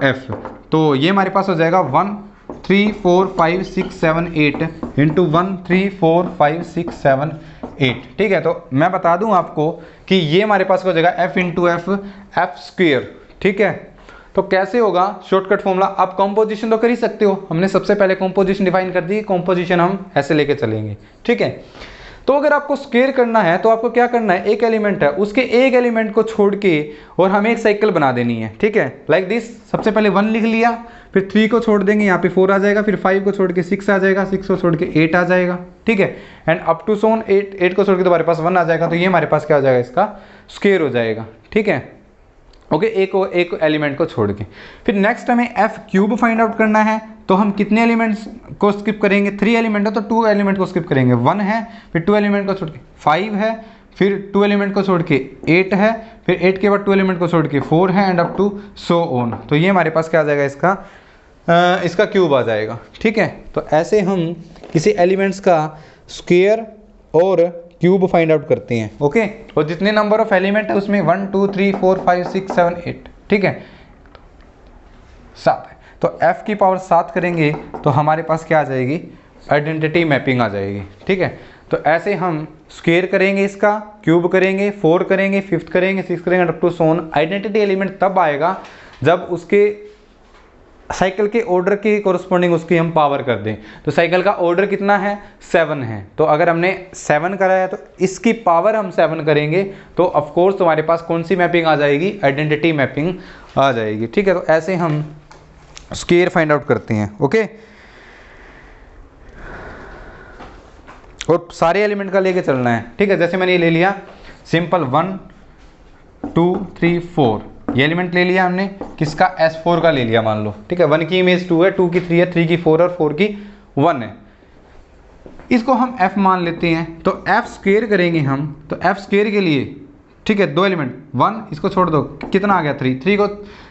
एफ। तो ये हमारे पास हो जाएगा 1 3 4 5 6 7 8 इंटू 1 3 4 5 6 7 8, ठीक है। तो मैं बता दूं आपको कि ये हमारे पास हो जाएगा f इंटू एफ स्क्वायर, ठीक है। तो कैसे होगा, शॉर्टकट फॉर्मूला, आप कंपोजिशन तो कर ही सकते हो, हमने सबसे पहले कंपोजिशन डिफाइन कर दी, कंपोजिशन हम ऐसे लेके चलेंगे, ठीक है। तो अगर आपको स्क्वायर करना है तो आपको क्या करना है, एक एलिमेंट है उसके एक एलिमेंट को छोड़ के और हमें एक साइकिल बना देनी है, ठीक है। लाइक दिस, सबसे पहले 1 लिख लिया, फिर 3 को छोड़ देंगे, यहाँ पे 4 आ जाएगा, फिर 5 को छोड़ के 6 आ जाएगा, 6 को छोड़ के 8 आ जाएगा, ठीक है। एंड अप टू सोन 8 को छोड़ के हमारे पास 1 आ जाएगा, तो ये हमारे पास क्या हो जाएगा, इसका स्क्वायर हो जाएगा, ठीक है। ओके, एक एलिमेंट को छोड़ के। फिर नेक्स्ट हमें एफ क्यूब फाइंड आउट करना है, तो हम कितने एलिमेंट्स को स्किप करेंगे, 3 एलिमेंट है तो 2 एलिमेंट को स्किप करेंगे, 1 है, फिर 2 एलिमेंट को छोड़ के 5 है, फिर 2 एलिमेंट को छोड़ के 8 है, फिर 8 के बाद 2 एलिमेंट को छोड़ के 4 है and up to so on. तो ये हमारे पास क्या आ जाएगा, इसका क्यूब आ जाएगा, ठीक है। तो ऐसे हम किसी एलिमेंट्स का स्क्वायर और क्यूब फाइंड आउट करते हैं, ओके। और जितने नंबर ऑफ एलिमेंट है उसमें 1 2 3 4 5 6 7 8, ठीक है, 7 है। तो f की पावर 7 करेंगे तो हमारे पास क्या आ जाएगी, आइडेंटिटी मैपिंग आ जाएगी, ठीक है। तो ऐसे हम स्क्वायर करेंगे, इसका क्यूब करेंगे, 4 करेंगे, 5 करेंगे, 6 करेंगे, up to so on. Identity element तब आएगा जब उसके साइकिल के ऑर्डर की कोरस्पॉन्डिंग उसकी हम पावर कर दें, तो साइकिल का ऑर्डर कितना है 7 है, तो अगर हमने 7 करा है तो इसकी पावर हम 7 करेंगे, तो ऑफ कोर्स तुम्हारे पास कौन सी मैपिंग आ जाएगी, आइडेंटिटी मैपिंग आ जाएगी। ठीक है, तो ऐसे हम स्क्वायर फाइंड आउट करते हैं। ओके, और सारे एलिमेंट का लेके चलना है। ठीक है, जैसे मैंने ये ले लिया सिंपल 1 2 3 4, ये एलिमेंट ले लिया हमने, किसका S4 का ले लिया मान लो। ठीक है, 1 की इमेज 2 है, 2 की 3 है, 3 की 4 और 4 की 1 है, इसको हम f मान लेते हैं। तो f स्क्वायर करेंगे हम, तो f स्क्वायर के लिए ठीक है 2 एलिमेंट 1, इसको छोड़ दो कितना आ गया 3, 3 को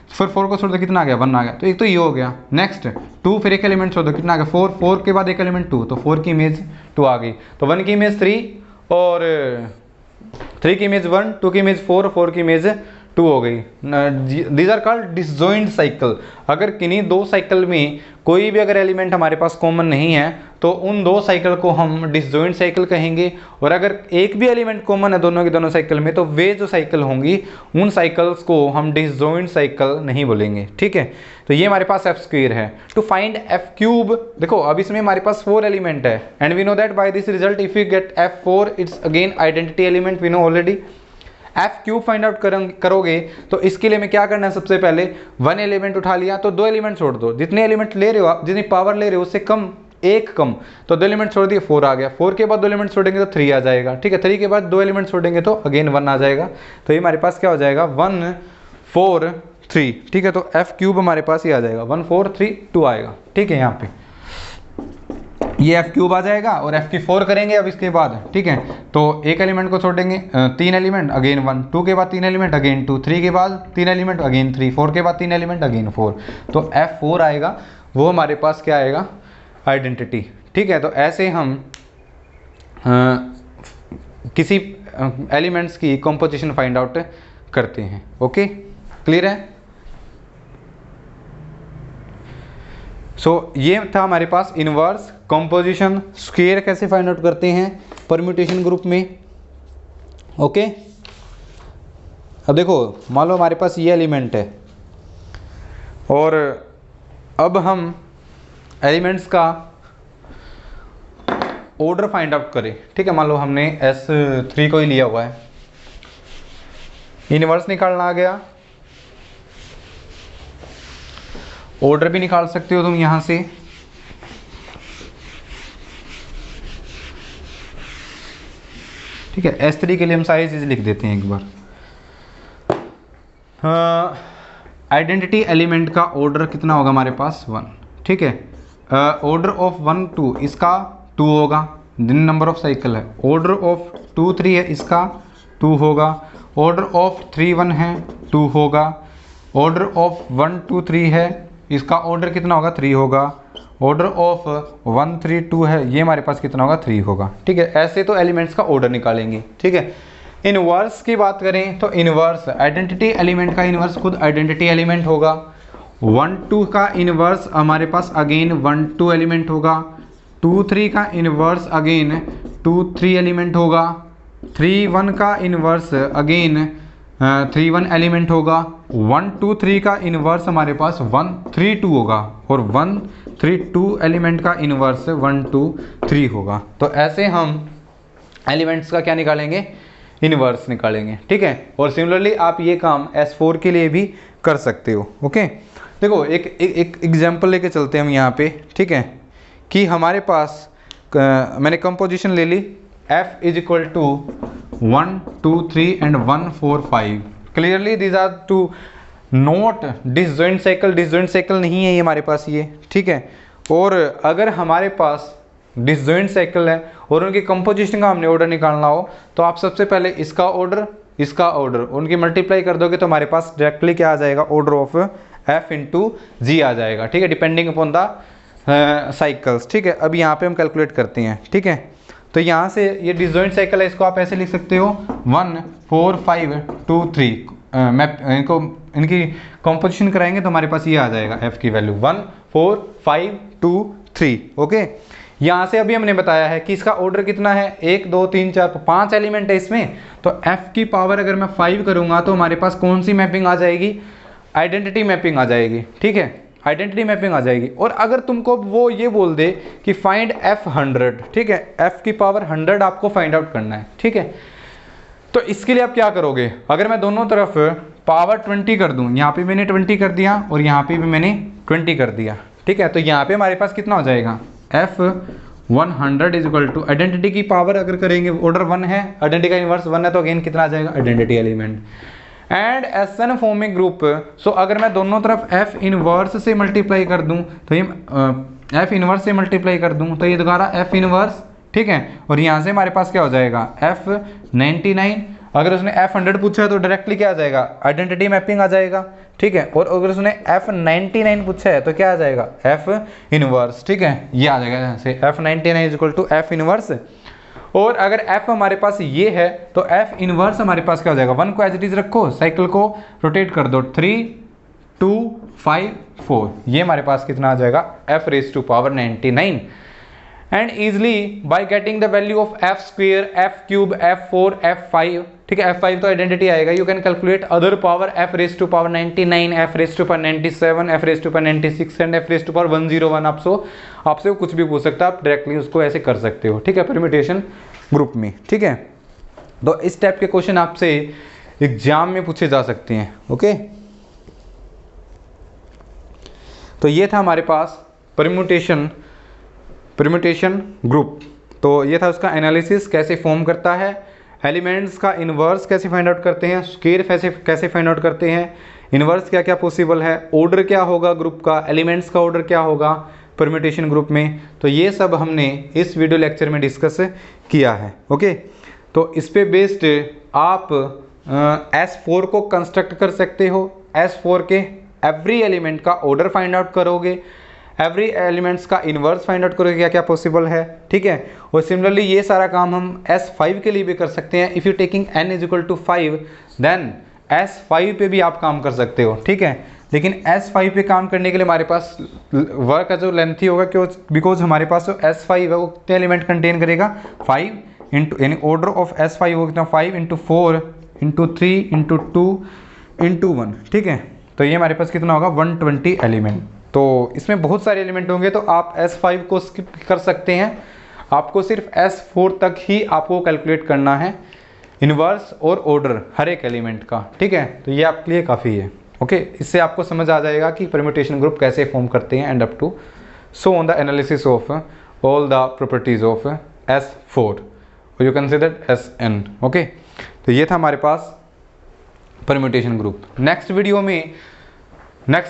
फिर 4 को छोड़ दो कितना आ गया 1 आ गया, तो एक तो ये हो गया। नेक्स्ट 2, फिर एक एलिमेंट छोड़ दो कितना आ गया 4, 4 के बाद एक एलिमेंट 2, तो 4 की इमेज 2 आ गई, तो 1 की इमेज 3 और 3 की इमेज 1, 2 की इमेज 4, 4 की इमेज 2 हो गई। These are called disjoint cycle. अगर किन्हीं दो साइकिल में कोई भी अगर एलिमेंट हमारे पास कॉमन नहीं है तो उन दो साइकिल को हम डिसजॉइंट साइकिल कहेंगे, और अगर एक भी एलिमेंट कॉमन है दोनों की दोनों साइकिल में तो वे जो साइकिल होंगी उन साइकिल्स को हम डिसजॉइंट साइकिल नहीं बोलेंगे। ठीक है, तो ये हमारे पास एफ स्क्वायर है। टू फाइंड एफ क्यूब, देखो अब इसमें हमारे पास 4 एलिमेंट है and we know that by this result if you get F4 it's again identity element, we know already. F cube find out करोगे तो इसके लिए मैं क्या करना है, सबसे पहले 1 एलिमेंट उठा लिया तो 2 एलिमेंट छोड़ दो, जितने एलिमेंट ले रहे हो आप, जितनी पावर ले रहे हो उससे कम, एक कम, तो 2 एलिमेंट छोड़ दिए 4 आ गया, 4 के बाद 2 एलिमेंट छोड़ेंगे तो 3 आ जाएगा। ठीक है, 3 के बाद 2 एलिमेंट छोड़ेंगे तो अगेन 1 आ जाएगा, तो ये हमारे पास क्या हो जाएगा 1 4 3। ठीक है, तो एफ क्यूब हमारे पास ये आ जाएगा 1 4 3 2 आएगा। ठीक है, यहाँ पे ये एफ क्यूब आ जाएगा और एफ की 4 करेंगे अब इसके बाद। ठीक है, तो एक एलिमेंट को छोड़ेंगे 3 एलिमेंट अगेन 1, 2 के बाद 3 एलिमेंट अगेन 2, 3 के बाद 3 एलिमेंट अगेन 3, 4 के बाद 3 एलिमेंट अगेन 4, तो F4 आएगा, वो हमारे पास क्या आएगा आइडेंटिटी। ठीक है, तो ऐसे हम किसी एलिमेंट्स की कंपोजिशन फाइंड आउट करते हैं। ओके, क्लियर है? ये था हमारे पास इनवर्स, कंपोजिशन, स्क्वायर कैसे फाइंड आउट करते हैं परम्यूटेशन ग्रुप में। ओके, अब देखो मान लो हमारे पास ये एलिमेंट है और अब हम एलिमेंट्स का ऑर्डर फाइंड आउट करें। ठीक है, मान लो हमने S3 को ही लिया हुआ है, इनवर्स निकालना आ गया, ऑर्डर भी निकाल सकते हो तुम यहां से। ठीक है, S3 के लिए हम सारी चीज़ लिख देते हैं एक बार। आइडेंटिटी एलिमेंट का ऑर्डर कितना होगा हमारे पास 1। ठीक है, ऑर्डर ऑफ 1 2 इसका 2 होगा, जिन नंबर ऑफ साइकिल है। ऑर्डर ऑफ 2 3 है इसका 2 होगा, ऑर्डर ऑफ 3 1 है 2 होगा, ऑर्डर ऑफ 1 2 3 है इसका ऑर्डर कितना होगा 3 होगा, ऑर्डर ऑफ 1 3 2 है ये हमारे पास कितना होगा 3 होगा। ठीक है, ऐसे तो एलिमेंट्स का ऑर्डर निकालेंगे। ठीक है, इनवर्स की बात करें तो इनवर्स आइडेंटिटी एलिमेंट का इनवर्स खुद आइडेंटिटी एलिमेंट होगा। 1 2 का इनवर्स हमारे पास अगेन 1 2 एलिमेंट होगा, 2 3 का इनवर्स अगेन 2 3 एलिमेंट होगा, 3 1 का इनवर्स अगेन 3 1 एलिमेंट होगा, 1 2 3 का इनवर्स हमारे पास 1 3 2 होगा और 1 3 2 एलिमेंट का इनवर्स 1 2 3 होगा। तो ऐसे हम एलिमेंट्स का क्या निकालेंगे, इनवर्स निकालेंगे। ठीक है, और सिमिलरली आप ये काम S4 के लिए भी कर सकते हो। ओके, देखो एक एग्जांपल लेके चलते हैं हम यहाँ पे। ठीक है, कि हमारे पास मैंने कंपोजिशन ले ली, F is equal to 1 2 3 and 1 4 5। Clearly these are two not disjoint cycle, disjoint cycle नहीं है ये हमारे पास ये। ठीक है, और अगर हमारे पास डिसजॉइंट साइकिल है और उनकी कंपोजिशन का हमने ऑर्डर निकालना हो तो आप सबसे पहले इसका ऑर्डर इसका ऑर्डर उनकी मल्टीप्लाई कर दोगे तो हमारे पास डायरेक्टली क्या आ जाएगा, ऑर्डर ऑफ F इंटू जी आ जाएगा। ठीक है, डिपेंडिंग अपॉन द साइकिल्स। ठीक है, अब यहाँ पे हम कैलकुलेट करते हैं। ठीक है, तो यहाँ से ये डिसजॉइंट साइकिल है, इसको आप ऐसे लिख सकते हो 1 4 5 2 3। मैं इनकी कंपोजिशन कराएंगे तो हमारे पास ये आ जाएगा F की वैल्यू 1 4 5 2 3। ओके, यहाँ से अभी हमने बताया है कि इसका ऑर्डर कितना है, 1 2 3 4 5 एलिमेंट है इसमें, तो F की पावर अगर मैं 5 करूँगा तो हमारे पास कौन सी मैपिंग आ जाएगी, आइडेंटिटी मैपिंग आ जाएगी। ठीक है, आइडेंटिटी मैपिंग आ जाएगी। और अगर तुमको वो ये बोल दे कि फाइंड f100, ठीक है, f की पावर 100 आपको फाइंड आउट करना है, ठीक है, तो इसके लिए आप क्या करोगे, अगर मैं दोनों तरफ पावर 20 कर दूं, यहाँ पे मैंने 20 कर दिया और यहाँ पे भी मैंने 20 कर दिया, ठीक है, तो यहाँ पे हमारे पास कितना हो जाएगा, f100 is equal to identity की पावर अगर करेंगे ऑर्डर 1 है, आइडेंटिटी का इनवर्स 1 है, तो अगेन कितना आ जाएगा, identity element and SN forming group. So अगर मैं दोनों तरफ f इनवर्स से मल्टीप्लाई कर दूं तो ये f इनवर्स से मल्टीप्लाई कर दूं तो ये दोबारा f इनवर्स, ठीक है, और यहाँ से हमारे पास क्या हो जाएगा, f99। अगर उसने f100 पूछा है तो डायरेक्टली क्या आ जाएगा, आइडेंटिटी मैपिंग आ जाएगा, ठीक है, और अगर उसने f99 पूछा है तो क्या आ जाएगा, f इनवर्स, ठीक है, ये आ जाएगा यहाँ से f99 is equal to f inverse. और अगर f हमारे पास ये है तो f इनवर्स हमारे पास क्या हो जाएगा, 1 को एज इट इज रखो, साइकिल को रोटेट कर दो, 3 2 5 4, ये हमारे पास कितना आ जाएगा, f raise to power 99। And easily by getting the value of f square, f cube, f4, f5, ठीक है, f5 तो आइडेंटिटी आएगा, you can calculate other power f raise to power 99, f raise to power 97, f raise to power 96 and f raise to power 101। आपसे कुछ भी पूछ सकता है, आप डायरेक्टली उसको ऐसे कर सकते हो, ठीक है, परम्यूटेशन ग्रुप में, ठीक है। तो इस टाइप के क्वेश्चन आपसे एग्जाम में पूछे जा सकते हैं, ओके। तो ये था हमारे पास परम्यूटेशन ग्रुप, तो ये था उसका एनालिसिस कैसे फॉर्म करता है, एलिमेंट्स का इन्वर्स कैसे फाइंड आउट करते हैं, स्क्वायर कैसे फाइंड आउट करते हैं, इन्वर्स क्या क्या पॉसिबल है, ऑर्डर क्या होगा ग्रुप का, एलिमेंट्स का ऑर्डर क्या होगा परम्यूटेशन ग्रुप में, तो ये सब हमने इस वीडियो लेक्चर में डिस्कस किया है, ओके। तो इस पे बेस्ड आप S4 को कंस्ट्रक्ट कर सकते हो, S4 के एवरी एलिमेंट का ऑर्डर फाइंड आउट करोगे, एवरी एलिमेंट्स का इन्वर्स फाइंड आउट करोगे क्या क्या पॉसिबल है, ठीक है। और सिमिलरली ये सारा काम हम S5 के लिए भी कर सकते हैं। If you taking n is equal to 5 then S5 पे भी आप काम कर सकते हो, ठीक है। लेकिन S5 पे काम करने के लिए हमारे पास वर्क का जो लेंथी होगा, क्यों, बिकॉज हमारे पास जो S5 है वो कितने एलिमेंट कंटेन करेगा, 5 इंटू, यानी ऑर्डर ऑफ S5 वो कितना, 5 इंटू 4 इंटू 3 इंटू 2 इंटू 1, ठीक है। तो ये हमारे पास कितना होगा, 120 एलिमेंट। तो इसमें बहुत सारे एलिमेंट होंगे, तो आप S5 को स्किप कर सकते हैं, आपको सिर्फ S4 तक ही आपको कैलकुलेट करना है, इन्वर्स और ऑर्डर हर एक एलिमेंट का, ठीक है। तो ये आपके लिए काफ़ी है, ओके। इससे आपको समझ आ जाएगा कि परम्यूटेशन ग्रुप कैसे फॉर्म करते हैं and up to so on the analysis of all the properties of S4 और यू कंसिडर SN, ओके। तो ये था हमारे पास permutation group. Next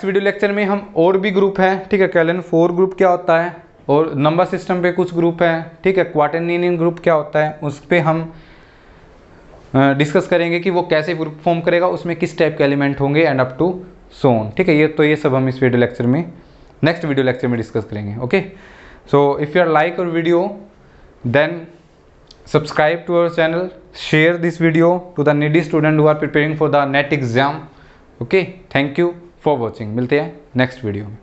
video lecture में हम और भी ग्रुप हैं, ठीक है, कैलन 4 ग्रुप क्या होता है, और नंबर सिस्टम पे कुछ ग्रुप हैं, ठीक है, क्वार्टेनियन ग्रुप क्या होता है, उस पर हम डिस्कस करेंगे कि वो कैसे ग्रुप फॉर्म करेगा, उसमें किस टाइप के एलिमेंट होंगे and up to so on, ठीक है। ये सब हम इस वीडियो लेक्चर में, नेक्स्ट वीडियो लेक्चर में डिस्कस करेंगे, okay. So if you are like our video then subscribe to our channel, share this video to the needy student who are preparing for the NET exam, okay। thank you for watching, मिलते हैं next video में।